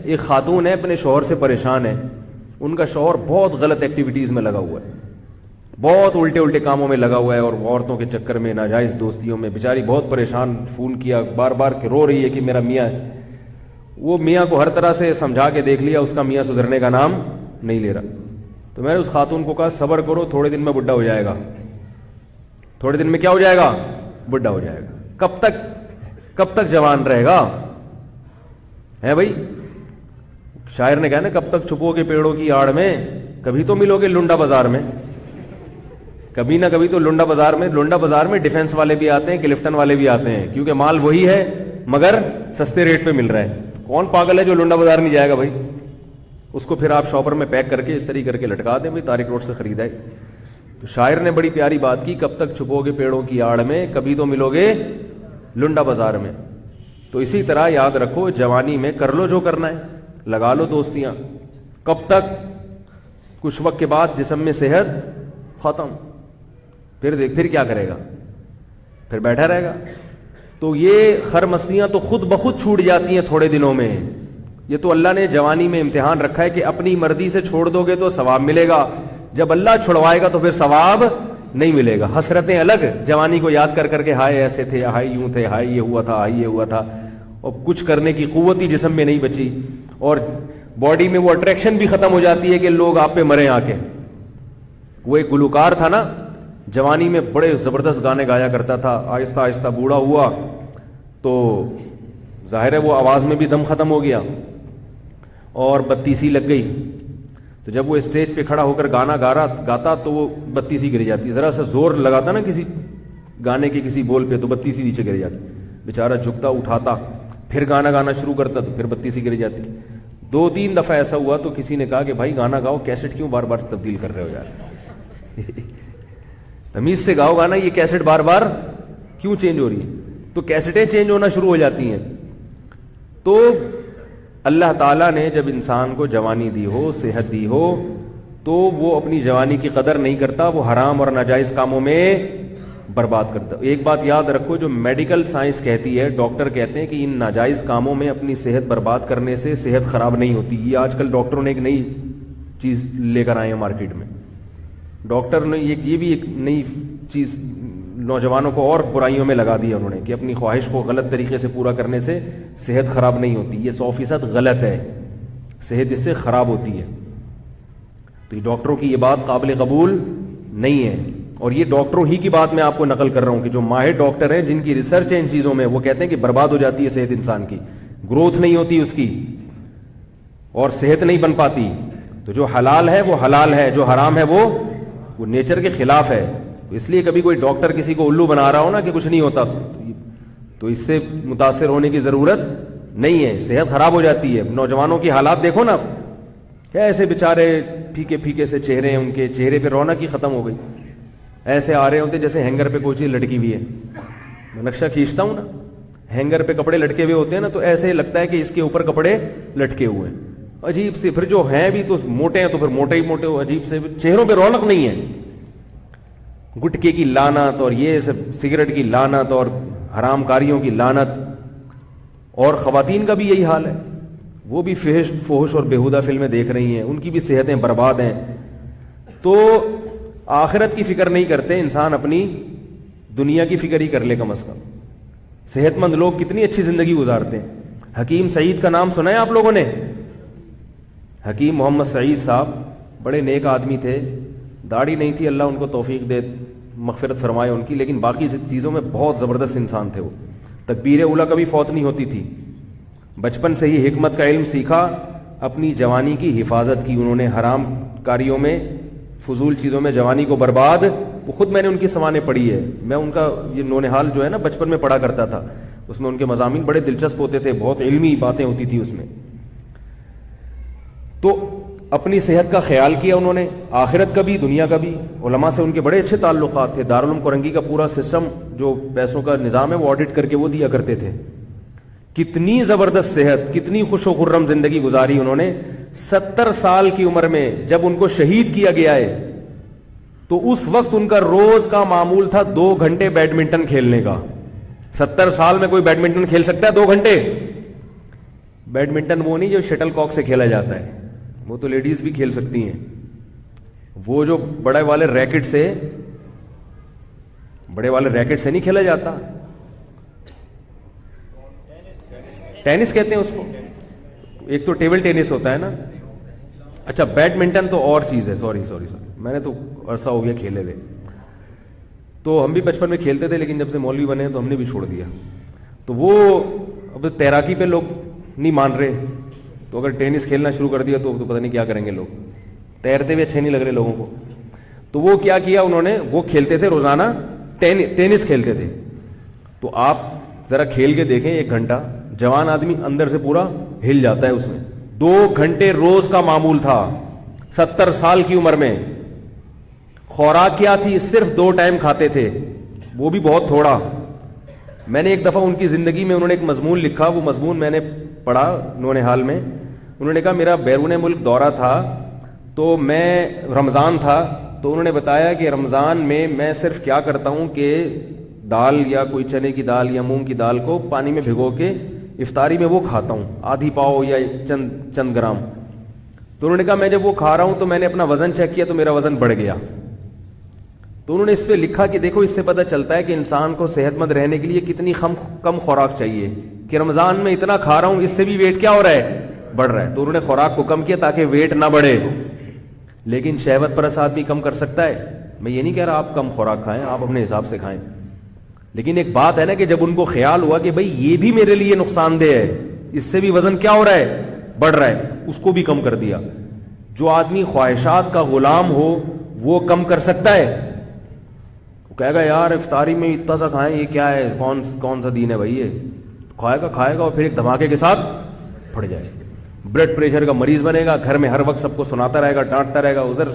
ایک خاتون ہے اپنے شوہر سے پریشان ہے, ان کا شوہر بہت غلط ایکٹیویٹیز میں لگا ہوا ہے, بہت الٹے کاموں میں لگا ہوا ہے, اور عورتوں کے چکر میں, ناجائز دوستیوں میں, بیچاری بہت پریشان, فون کیا بار بار کہ رو رہی ہے کہ میرا میاں, وہ میاں کو ہر طرح سے سمجھا کے دیکھ لیا, اس کا میاں سدھرنے کا نام نہیں لے رہا. تو میں نے اس خاتون کو کہا صبر کرو, تھوڑے دن میں بڈھا ہو جائے گا, تھوڑے دن میں کیا ہو جائے گا, بڈھا ہو جائے گا. کب تک جوان رہے گا ہے بھائی؟ شاعر نے کہا نا, کب تک چھپو گے پیڑوں کی آڑ میں, کبھی تو ملو گے لنڈا بازار میں, کبھی نہ کبھی تو لنڈا بازار میں ڈیفنس والے بھی آتے ہیں, کلفٹن والے بھی آتے ہیں, کیونکہ مال وہی ہے مگر سستے ریٹ پہ مل رہا ہے. کون پاگل ہے جو لنڈا بازار نہیں جائے گا بھائی؟ اس کو پھر آپ شاپر میں پیک کر کے اس طریقے کر کے لٹکا دیں, بھائی طارق روڈ سے خریدا ہے. تو شاعر نے بڑی پیاری بات کی, کب تک چھپو گے پیڑوں کی آڑ میں, کبھی تو ملو گے لنڈا بازار میں. تو اسی طرح یاد رکھو, جوانی میں کر لو جو کرنا ہے, لگا لو دوستیاں. کب تک؟ کچھ وقت کے بعد جسم میں صحت ختم, پھر کیا کرے گا, پھر بیٹھا رہے گا. تو یہ خرمستیاں تو خود بخود چھوٹ جاتی ہیں تھوڑے دنوں میں. یہ تو اللہ نے جوانی میں امتحان رکھا ہے کہ اپنی مرضی سے چھوڑ دو گے تو ثواب ملے گا, جب اللہ چھڑوائے گا تو پھر ثواب نہیں ملے گا. حسرتیں الگ, جوانی کو یاد کر کے ہائے ایسے تھے, ہائے یوں تھے, ہائے یہ ہوا تھا, ہائے یہ ہوا تھا, اور کچھ کرنے کی قوت ہی جسم میں نہیں بچی, اور باڈی میں وہ اٹریکشن بھی ختم ہو جاتی ہے کہ لوگ آپ پہ مریں آ کے. وہ ایک گلوکار تھا نا, جوانی میں بڑے زبردست گانے گایا کرتا تھا, آہستہ آہستہ بوڑھا ہوا تو ظاہر ہے وہ آواز میں بھی دم ختم ہو گیا اور بتیسی لگ گئی. تو جب وہ اسٹیج پہ کھڑا ہو کر گانا گاتا تو وہ بتیسی گر جاتی, ذرا سا زور لگاتا نا کسی گانے کے کسی بول پہ تو بتیسی نیچے گر جاتی. بیچارہ جھکتا اٹھاتا, پھر گانا گانا شروع کرتا تو پھر بتیسی گر جاتی. 2-3 دفعہ ایسا ہوا تو کسی نے کہا کہ بھائی گانا گاؤ, کیسٹ کیوں بار بار تبدیل کر رہے ہو یار, تمیز سے گاؤ گانا, یہ کیسٹ بار بار کیوں چینج ہو رہی ہے؟ تو کیسٹیں چینج ہونا شروع ہو جاتی ہیں. تو اللہ تعالیٰ نے جب انسان کو جوانی دی ہو, صحت دی ہو, تو وہ اپنی جوانی کی قدر نہیں کرتا, وہ حرام اور ناجائز کاموں میں برباد کرتا. ایک بات یاد رکھو, جو میڈیکل سائنس کہتی ہے, ڈاکٹر کہتے ہیں کہ ان ناجائز کاموں میں اپنی صحت برباد کرنے سے صحت خراب نہیں ہوتی. یہ آج کل ڈاکٹروں نے ایک نئی چیز لے کر آئے ہیں مارکیٹ میں. ڈاکٹر نے یہ بھی ایک نئی چیز نوجوانوں کو اور برائیوں میں لگا دیا انہوں نے, کہ اپنی خواہش کو غلط طریقے سے پورا کرنے سے صحت خراب نہیں ہوتی. یہ 100% غلط ہے, صحت اس سے خراب ہوتی ہے. تو یہ ڈاکٹروں کی یہ بات قابل قبول نہیں ہے, اور یہ ڈاکٹروں ہی کی بات میں آپ کو نقل کر رہا ہوں کہ جو ماہر ڈاکٹر ہیں, جن کی ریسرچ ہے ان چیزوں میں, وہ کہتے ہیں کہ برباد ہو جاتی ہے صحت انسان کی, گروتھ نہیں ہوتی اس کی, اور صحت نہیں بن پاتی. تو جو حلال ہے وہ حلال ہے, جو حرام ہے وہ نیچر کے خلاف ہے. تو اس لیے کبھی کوئی ڈاکٹر کسی کو الو بنا رہا ہو نا کہ کچھ نہیں ہوتا, تو اس سے متاثر ہونے کی ضرورت نہیں ہے, صحت خراب ہو جاتی ہے. نوجوانوں کی حالات دیکھو نا, ایسے بیچارے پھیکے سے چہرے ہیں, ان کے چہرے پہ رونق ہی ختم ہو گئی, ایسے آ رہے ہوتے جیسے ہینگر پہ کوئی چیز لٹکی ہوئی ہے. میں نقشہ کھینچتا ہوں نا, ہینگر پہ کپڑے لٹکے ہوئے ہوتے ہیں نا, تو ایسے لگتا ہے کہ اس کے اوپر کپڑے لٹکے ہوئے ہیں, عجیب سے. پھر جو ہیں بھی تو موٹے ہیں, تو پھر موٹے ہی موٹے ہو, عجیب سے چہروں پہ رونق نہیں ہے. گٹکے کی لعنت, اور یہ سب سگریٹ کی لعنت, اور حرام کاریوں کی لعنت. اور خواتین کا بھی یہی حال ہے, وہ بھی فحش اور بیہودہ فلمیں دیکھ رہی ہیں, ان کی بھی صحتیں برباد ہیں. تو آخرت کی فکر نہیں کرتے انسان, اپنی دنیا کی فکر ہی کر لے کم از کم. صحت مند لوگ کتنی اچھی زندگی گزارتے ہیں. حکیم سعید کا نام سنا ہے آپ لوگوں نے؟ حکیم محمد سعید صاحب بڑے نیک آدمی تھے, داڑھی نہیں تھی, اللہ ان کو توفیق دے, مغفرت فرمائے ان کی, لیکن باقی چیزوں میں بہت زبردست انسان تھے وہ. تکبیر اولیٰ کبھی فوت نہیں ہوتی تھی. بچپن سے ہی حکمت کا علم سیکھا, اپنی جوانی کی حفاظت کی انہوں نے, حرام کاریوں میں, فضول چیزوں میں جوانی کو برباد. وہ خود میں نے ان کی سوانح پڑھی ہے, میں ان کا یہ نونہال جو ہے نا بچپن میں پڑھا کرتا تھا, اس میں ان کے مضامین بڑے دلچسپ ہوتے تھے, بہت علمی باتیں ہوتی تھی اس میں. تو اپنی صحت کا خیال کیا انہوں نے, آخرت کا بھی دنیا کا بھی. علماء سے ان کے بڑے اچھے تعلقات تھے. دارالعلوم کورنگی کا پورا سسٹم جو پیسوں کا نظام ہے وہ آڈٹ کر کے وہ دیا کرتے تھے. کتنی زبردست صحت, کتنی خوش و خرم زندگی گزاری انہوں نے. 70 سال کی عمر میں جب ان کو شہید کیا گیا ہے, تو اس وقت ان کا روز کا معمول تھا 2 گھنٹے بیڈمنٹن کھیلنے کا. 70 سال میں کوئی بیڈمنٹن کھیل سکتا ہے 2 گھنٹے؟ بیڈمنٹن وہ نہیں جو شٹل کاک سے کھیلا جاتا ہے, وہ تو لیڈیز بھی کھیل سکتی ہیں. وہ جو بڑے والے ریکٹ سے نہیں کھیلا جاتا, ٹینس کہتے ہیں اس کو. ایک تو ٹیبل ٹینس ہوتا ہے نا. اچھا بیڈمنٹن تو اور چیز ہے, سوری میں نے تو عرصہ ہو گیا کھیلے ہوئے. تو ہم بھی بچپن میں کھیلتے تھے, لیکن جب سے مولوی بنے تو ہم نے بھی چھوڑ دیا. تو وہ اب تیراکی پہ لوگ نہیں مان رہے, تو اگر ٹینس کھیلنا شروع کر دیا تو پتہ نہیں کیا کریں گے لوگ. تیرتے ہوئے اچھے نہیں لگ رہے لوگوں کو. تو وہ کیا کیا انہوں نے, وہ کھیلتے تھے روزانہ ٹینس کھیلتے تھے. تو آپ ذرا کھیل کے دیکھیں 1 گھنٹہ, جوان آدمی اندر سے پورا ہل جاتا ہے اس میں. 2 گھنٹے روز کا معمول تھا 70 سال کی عمر میں. خوراک کیا تھی, صرف 2 ٹائم کھاتے تھے, وہ بھی بہت تھوڑا. میں نے ایک دفعہ ان کی زندگی میں انہوں نے ایک مضمون لکھا, وہ مضمون میں نے پڑھا نونہال میں. انہوں نے کہا میرا بیرون ملک دورہ تھا, تو میں رمضان تھا, تو انہوں نے بتایا کہ رمضان میں میں صرف کیا کرتا ہوں کہ دال یا کوئی چنے کی دال یا مونگ کی دال کو پانی میں بھگو کے افطاری میں وہ کھاتا ہوں, آدھی پاؤ یا چند گرام. تو انہوں نے کہا میں جب وہ کھا رہا ہوں تو میں نے اپنا وزن چیک کیا تو میرا وزن بڑھ گیا. تو انہوں نے اس پہ لکھا کہ دیکھو اس سے پتہ چلتا ہے کہ انسان کو صحت مند رہنے کے لیے کتنی کم خوراک چاہیے, کہ رمضان میں اتنا کھا رہا ہوں اس سے بھی ویٹ کیا ہو رہا ہے, بڑھ رہا ہے. تو انہوں نے خوراک کو کم کیا تاکہ ویٹ نہ بڑھے. لیکن شہوت پرست آدمی کم کر سکتا ہے. میں یہ نہیں کہہ رہا آپ کم خوراک کھائیں, آپ اپنے حساب سے کھائیں, لیکن ایک بات ہے نا کہ جب ان کو خیال ہوا کہ بھائی یہ بھی میرے لیے نقصان دہ ہے, اس سے بھی وزن کیا ہو رہا ہے, بڑھ رہا ہے, اس کو بھی کم کر دیا. جو آدمی خواہشات کا غلام ہو وہ کم کر سکتا ہے. وہ کہے گا یار افطاری میں اتنا سا کھائیں, یہ کیا ہے, کون سا دین ہے بھائی, یہ کھائے گا اور پھر ایک دھماکے کے ساتھ پھٹ جائے گا, بلڈ پریشر کا مریض بنے گا, گھر میں ہر وقت سب کو سناتا رہے گا, ڈانٹتا رہے گا ادھر.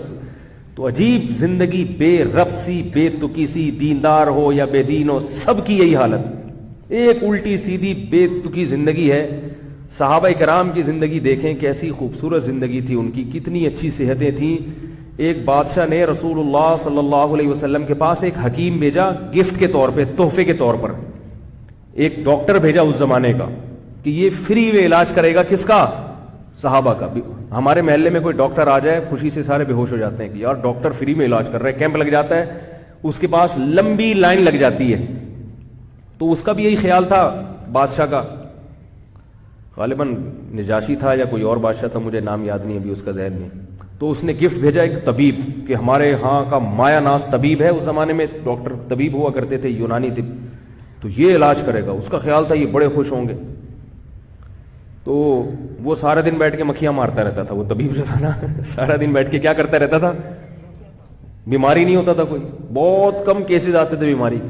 تو عجیب زندگی, بے رب سی, بے تکی سی, دیندار ہو یا بے دین ہو, سب کی یہی حالت, ایک الٹی سیدھی بے تکی زندگی ہے. صحابہ کرام کی زندگی دیکھیں, کیسی خوبصورت زندگی تھی ان کی, کتنی اچھی صحتیں تھیں. ایک بادشاہ نے رسول اللہ صلی اللہ علیہ وسلم کے پاس ایک حکیم بھیجا گفٹ کے طور پہ, تحفے کے طور پر. ایک ڈاکٹر بھیجا اس زمانے کا کہ یہ فری میں علاج کرے گا, کس کا, صحابہ کا. ہمارے محلے میں کوئی ڈاکٹر آ جائے خوشی سے سارے بے ہوش ہو جاتے ہیں کہ یار ڈاکٹر فری میں علاج کر رہے ہیں, کیمپ لگ جاتا ہے, اس کے پاس لمبی لائن لگ جاتی ہے. تو اس کا بھی یہی خیال تھا بادشاہ کا, غالباً نجاشی تھا یا کوئی اور بادشاہ تھا, مجھے نام یاد نہیں ابھی اس کا ذہن میں. تو اس نے گفٹ بھیجا ایک طبیب, کہ ہمارے ہاں کا مایا ناز طبیب ہے, اس زمانے میں ڈاکٹر طبیب ہوا کرتے تھے, یونانی طب, تو یہ علاج کرے گا. اس کا خیال تھا یہ بڑے خوش ہوں گے. تو وہ سارا دن بیٹھ کے مکھیاں مارتا رہتا تھا, وہ طبیب جو تھا نا, سارا دن بیٹھ کے کیا کرتا رہتا تھا, بیماری نہیں ہوتا تھا کوئی, بہت کم کیسز آتے تھے بیماری کے.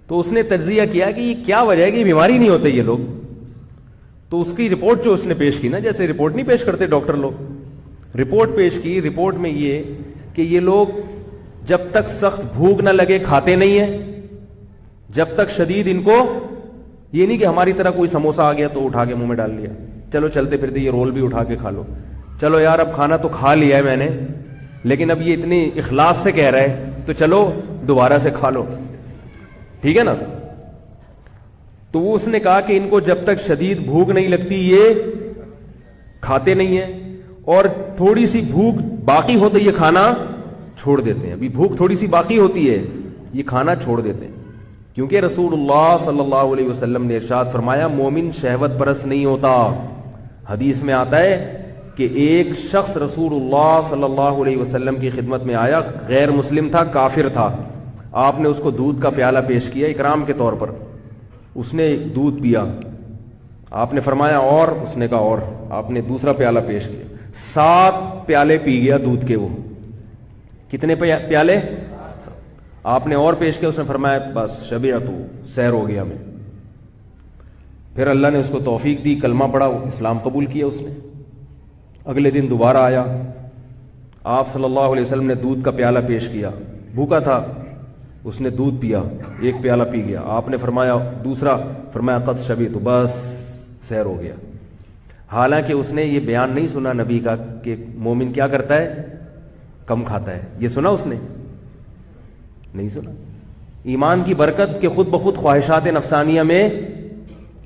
تو اس نے تجزیہ کیا کہ یہ کیا وجہ ہے کہ بیماری نہیں ہوتے یہ لوگ. تو اس کی رپورٹ جو اس نے پیش کی نا, جیسے رپورٹ نہیں پیش کرتے ڈاکٹر لوگ, رپورٹ پیش کی. رپورٹ میں یہ کہ یہ لوگ جب تک سخت بھوک نہ لگے کھاتے نہیں ہیں, جب تک شدید ان کو, یہ نہیں کہ ہماری طرح کوئی سموسا آ گیا تو اٹھا کے منہ میں ڈال لیا, چلو چلتے پھرتے یہ رول بھی اٹھا کے کھا لو, چلو یار اب کھانا تو کھا لیا ہے میں نے, لیکن اب یہ اتنی اخلاص سے کہہ رہا ہے تو چلو دوبارہ سے کھا لو, ٹھیک ہے نا. تو وہ اس نے کہا کہ ان کو جب تک شدید بھوک نہیں لگتی یہ کھاتے نہیں ہیں, اور تھوڑی سی بھوک باقی ہوتی یہ کھانا چھوڑ دیتے ہیں. ابھی بھوک تھوڑی سی باقی ہوتی ہے, یہ کھانا چھوڑ دیتے ہیں. کیونکہ رسول اللہ صلی اللہ علیہ وسلم نے ارشاد فرمایا مومن شہوت پرست نہیں ہوتا. حدیث میں آتا ہے کہ ایک شخص رسول اللہ صلی اللہ علیہ وسلم کی خدمت میں آیا, غیر مسلم تھا, کافر تھا. آپ نے اس کو دودھ کا پیالہ پیش کیا اکرام کے طور پر, اس نے دودھ پیا, آپ نے فرمایا اور, اس نے کہا اور, آپ نے دوسرا پیالہ پیش کیا, 7 پیالے پی گیا دودھ کے. وہ کتنے پیالے, آپ نے اور پیش کیا, اس نے فرمایا بس شبعت, سیر ہو گیا میں. پھر اللہ نے اس کو توفیق دی, کلمہ پڑھا, اسلام قبول کیا اس نے. اگلے دن دوبارہ آیا, آپ صلی اللہ علیہ وسلم نے دودھ کا پیالہ پیش کیا, بھوکا تھا, اس نے دودھ پیا, 1 پیالہ پی گیا. آپ نے فرمایا دوسرا, فرمایا قد شبعت, بس سیر ہو گیا. حالانکہ اس نے یہ بیان نہیں سنا نبی کا کہ مومن کیا کرتا ہے, کم کھاتا ہے. یہ سنا اس نے نہیں سنا. ایمان کی برکت کہ خود بخود خواہشات نفسانیہ میں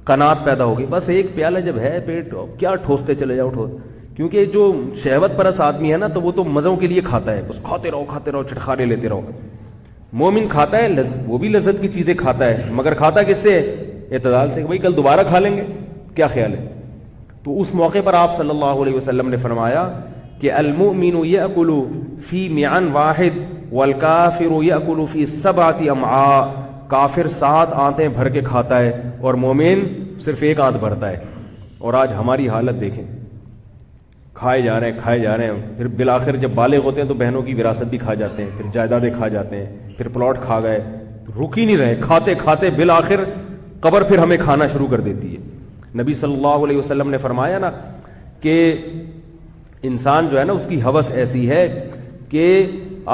قناعت پیدا ہوگی. بس ایک پیالہ جب ہے پیٹ کیا ٹھوستے چلے جاؤ کیونکہ جو شہوت پرست آدمی ہے نا تو وہ تو مزوں کے لیے کھاتا ہے, بس کھاتے رہو چٹخارے لیتے رہو. مومن کھاتا ہے وہ بھی لذت کی چیزیں کھاتا ہے, مگر کھاتا کس سے؟ اعتدال سے, بھائی کل دوبارہ کھا لیں گے, کیا خیال ہے. تو اس موقع پر آپ صلی اللہ علیہ وسلم نے فرمایا کہ المؤمن یأکل فی معن واحد والکافر یأکل فی 7 امعاء. کافر 7 آنتیں بھر کے کھاتا ہے اور مومن صرف 1 آنت بھرتا ہے. اور آج ہماری حالت دیکھیں, کھائے جا رہے ہیں, پھر بالآخر جب بالغ ہوتے ہیں تو بہنوں کی وراثت بھی کھا جاتے ہیں, پھر جائیدادیں کھا جاتے ہیں, پھر پلاٹ کھا گئے, رک ہی نہیں رہے, کھاتے کھاتے بالآخر قبر پھر ہمیں کھانا شروع کر دیتی ہے. نبی صلی اللہ علیہ وسلم نے فرمایا نا کہ انسان جو ہے نا اس کی ہوس ایسی ہے کہ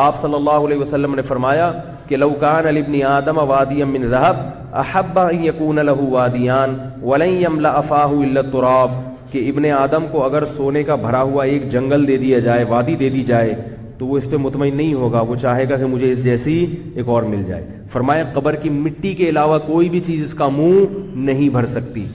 آپ صلی اللہ علیہ وسلم نے فرمایا کہ لو کان لابن آدم وادیا من ذهب احب ان يكون له وادیان ولن يملأ فاه الا التراب. کہ ابن آدم کو اگر سونے کا بھرا ہوا ایک جنگل دے دیا جائے, وادی دے دی جائے, تو وہ اس پہ مطمئن نہیں ہوگا, وہ چاہے گا کہ مجھے اس جیسی ایک اور مل جائے. فرمایا قبر کی مٹی کے علاوہ کوئی بھی چیز اس کا منہ نہیں بھر سکتی.